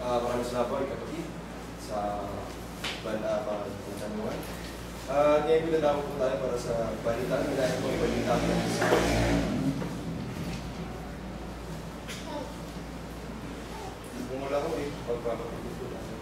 Maraming salamat po, kapatid, sa pagkanuhan. Ngayon pinadako po tayo para sa balitaan. Dahil po ibalitaan natin sa bumula ko pagpapagod po natin.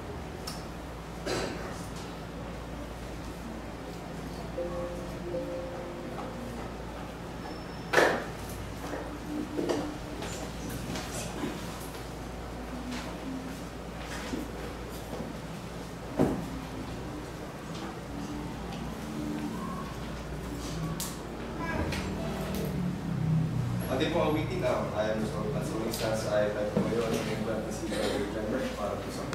Atin po awitin ayon sa pagkasuling sa ayat at kumayon ng iba na si Remember para po sa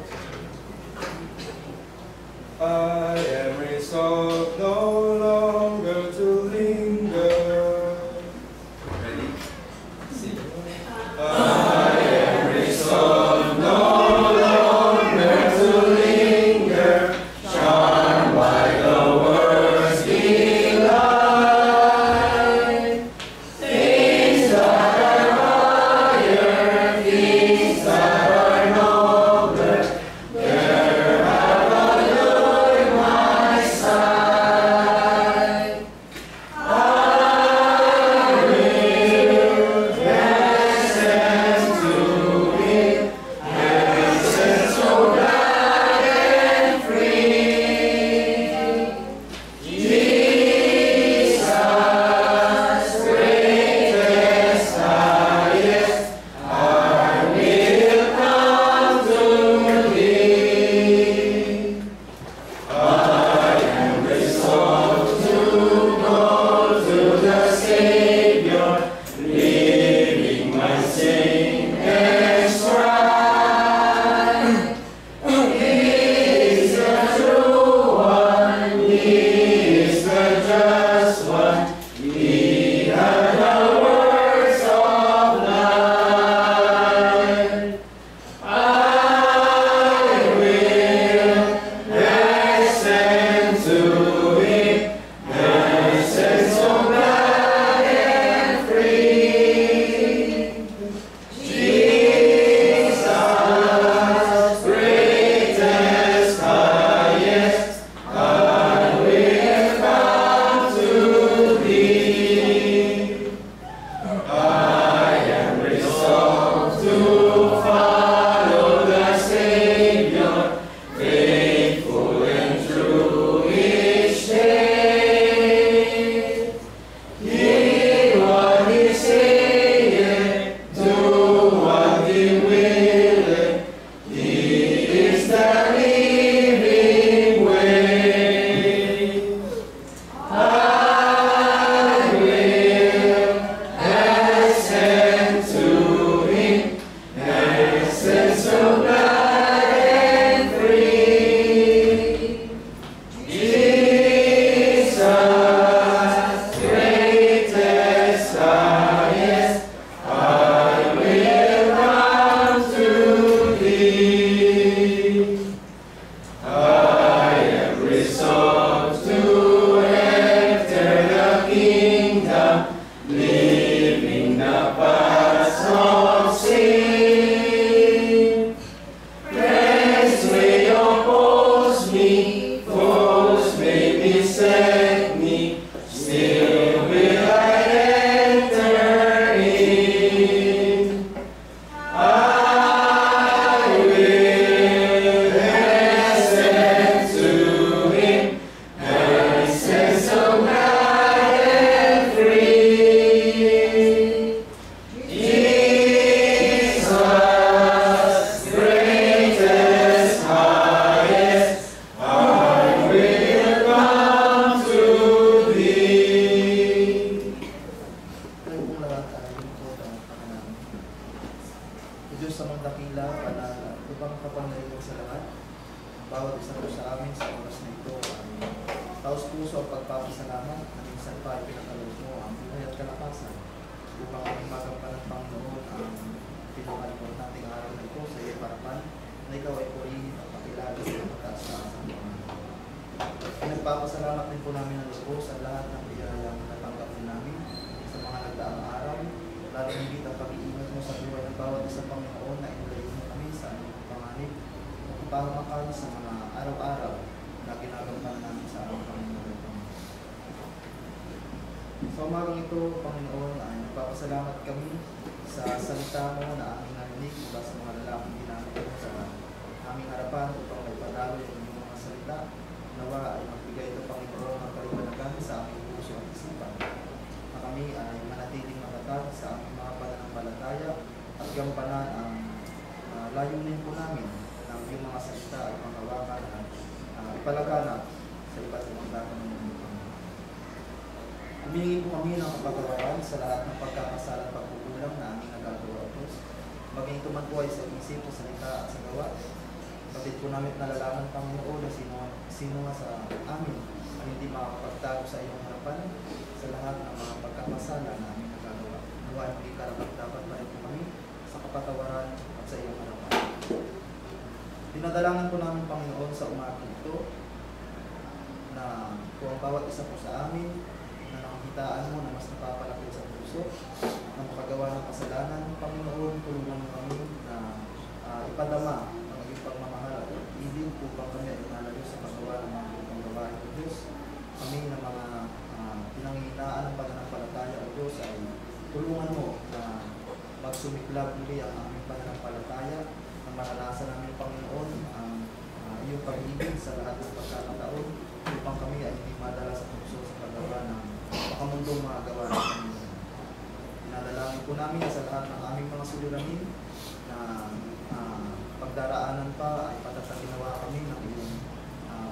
I am resolved no longer to linger. Ready? Sing. I am resolved no longer to linger, charmed by the words delight. Things that are higher, things that are nobler, there have allured my sight. I will hasten to it, hasten so glad and free. Jesus, greatest, highest, I will come to Thee. I am resolved to go to the Savior, leaving my sin and strife. He is the true one, He is the just one, He has the words of life. I will hasten to it, hasten so glad and free. Jesus, greatest, highest, I will come to Thee. I am resolved to follow the Savior, faithful and true each day. Hear what He saith, do what He willeth, He is the living way. I will hasten to Him, hasten so glad and free. Jesus, greatest, highest, I will come to Thee. I am resolved to enter the kingdom, leaving the past of sin. Friends may oppose me, foes may beset me, still will I enter in. I will hasten to Him, hasten so glad and free. Jesus, greatest, highest, I will come to Thee. Tayo kung lahat ay lingkod ang pakanamin. O Diyos sa mga dakila, panala, ibang kapangyarihan sa lahat, bawat isa po sa amin sa oras na ito, ang taos puso ang pagpapasalamat, at minsan pa ay pinakalood mo ang buhay at kalakasan, upang aming magampanan ng Panginoon ang pinakalimot nating araw na ito sa iyong harapan, na ikaw ay purihin at pakilala sa mataas na asang Panginoon. Pinagpapasalamat din po namin ang lubos sa lahat ng biyayang natanggap din namin sa mga nagdaang araw, lalo higit ang pag-iingat mo sa buhay ng bawat isang Panginoon na inulayin mo kami sa aming panganib pamamakal sa mga araw-araw na ginagawa namin sa aming Panginoon. Sa umagang ito, Panginoon, ay nagpapasalamat kami sa salita mo na aming narinig mula sa mga lalaking ginamit mo sa aming harapan upang maipadalo yung inyong mga salita. Nawa ay magbigay ito, Panginoon, ng kalipanagan sa aming puso at isipan, na kami ay manatiling matatag sa aming mga pananampalataya at gampanan ang layunin po namin ng iyong mga salita at panghawakan at ipalaganap sa iba't ibang laban ng mundo. Humingi po kami ng kapatawaran sa lahat ng pagkakasala at pagkukulang na aming nagagawa, Diyos. Maging ito man po ay sa isip, sa salita at sa gawa. Batid po namin nalalaman, Panginoon, na sino nga sa amin ang hindi makakapagtago sa iyong harapan sa lahat ng mga pagkakasala na aming nagagawa. Nawa ay maging karapat-dapat pa rin po kami sa kapatawaran at sa iyong harapan. Dinadalangan po namin, Panginoon, sa umagang ito na kung ang bawat isa po sa amin na nakakitaan mo na mas napapalapit sa puso na makagawa ng kasalanan, Panginoon, tulungan mo kami na ipadama ang iyong pagmamahal at ibig upang kami ay inalayo sa paggawa ng mga ibang gawain o Diyos. Kami na mga pinangingitaan ng pananampalataya o Diyos ay tulungan mo na magsumiklab muli ang aming pananampalataya na maranasan namin, Panginoon, ang iyong pag-ibig sa lahat ng pagkakataon upang kami ay hindi madala sa puso sa paggawa ng makamundong mga gawa ng Panginoon. Pinadalangin po namin sa lahat ng aming mga suliranin na pagdaraanan pa ay patataginawa kami ng iyong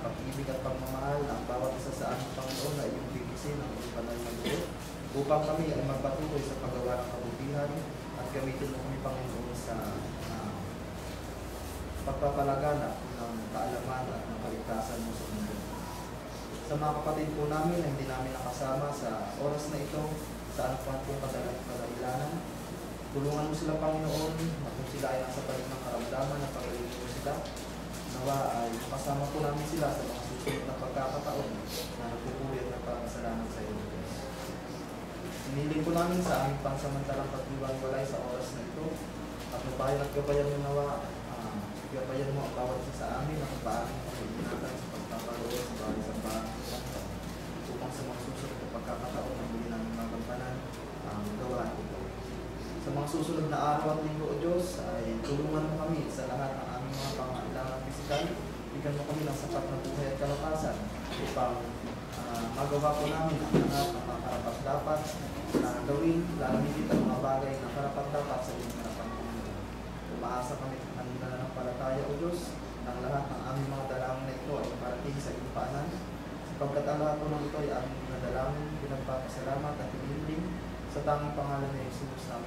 pag-ibig at pagmamahal na ang bawat isa sa aming Panginoon na iyong bigisin ng iyong banal na loob upang kami ay magpatuloy sa paggawa ng kabutihan at gamitin mo kami, Panginoon, sa pagpapalaganap ng kaalaman at ng kaligtasan mo sa mundo. Sa mga kapatid po namin na hindi namin nakasama sa oras na ito, sa anupan pong kadalilanan, tulungan mo sila, Panginoon, na kung sila ay nasa palig ng karamdaman na pagalingin mo sila, nawa ay kasama po namin sila sa mga susunod na pagkakataon na nagpupuyat ng pagkasalanan sa iyo. Hiniling po namin sa aming pansamantalang pagdiwang-walay sa oras na ito at nabayan at gabayan mo nawa, gabayan mo ang bawat isa sa amin na kung paano mo pag-inatan sa pagpaparoon sa bawat isang bahay upang sa mga susunod na pagkakataon na muli namin magampanan ang gawain ito. Sa mga susunod na araw at linggo, O Diyos, ay tulungan mo kami sa lahat ng aming mga pangailangan pisikal. Bigyan mo kami ng sapat na buhay at kalakasan upang magawa po namin ang lahat ng mga karapat-dapat na gawin, lalo higit ang mga bagay na karapat-dapat sa iyong harapan. Umaasa kami kanina na ng palataya, O Diyos, ng lahat ng aming mga dalangin na ito ay parating sa iyong paanan. Sapagkat ang lahat po ng ito ay aming nadalangin, pinagpapasalamat at hinihiling sa tanging pangalan ni Jesus na